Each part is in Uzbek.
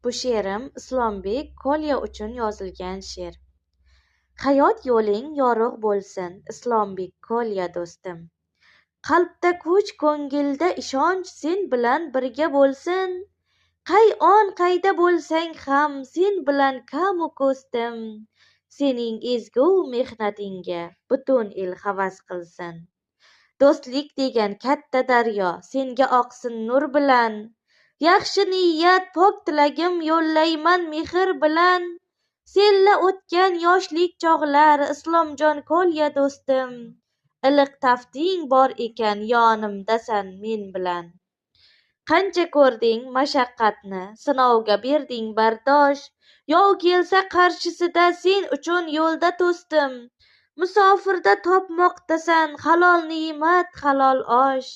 Bu she'rim Islombek Kolya uchun yozilgan she'r. Hayot yo'ling yorug' bo'lsin, Islombek Kolya do'stim. Qalbda kuch, ko'ngilda ishonch sen bilan birga bo'lsin. Qay on qayda bo'lsang ham sen bilan kamu ko'stim. Sening ezgu mehnatingga butun el havas qilsin. Do'stlik degan katta daryo senga oqsin nur bilan. Yaxshi niyat, pok tilagim yo'llayman mehr bilan. Senla o'tgan yoshlik chog'lar, Islomjon Kolya do'stim. Iliq tafting bor ekan, yonimdasan men bilan. Qancha ko'rding mashaqqatni, sinovga berding bardosh. Yov kelsa qarshisida sen uchun yo'lda to'sdim. Musofirda topmoqdasan halol ne'mat, halol osh.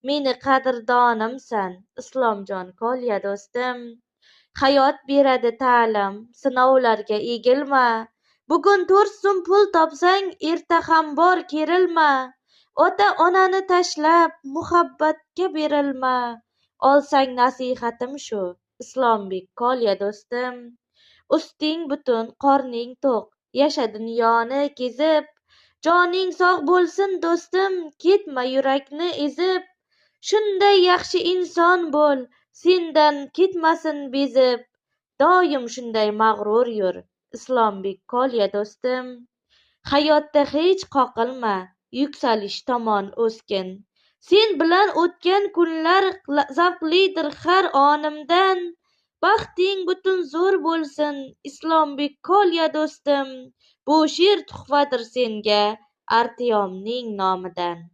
Meni qadrdonimsan, Islomjon Kolya do'stim. Hayot beradi ta'lim, sinovlarga egilma. Bugun 4 so'm pul topsang, erta ham bor kerilma. Ota-onani tashlab muhabbatga berilma. Olsang nasihatim shu, Islombek Kolya do'stim. Usting butun, qorning to'q, yasha dunyoni kezib. Joning sog' bo'lsin do'stim, ketma yurakni ezib. Shunday yaxshi inson bo'l, sendan ketmasin bezib. Doim shunday mag'rur yur, Islombek Kolya do'stim. Hayotda hech qoqilma, yuksalish tomon o'sgin. Sen bilan o'tgan kunlar zavqlidir har onimdan. Baxting butun zo'r bo'lsin, Islombek Kolya do'stim. Bu she'r tuhfadir senga, Artyomning nomidan.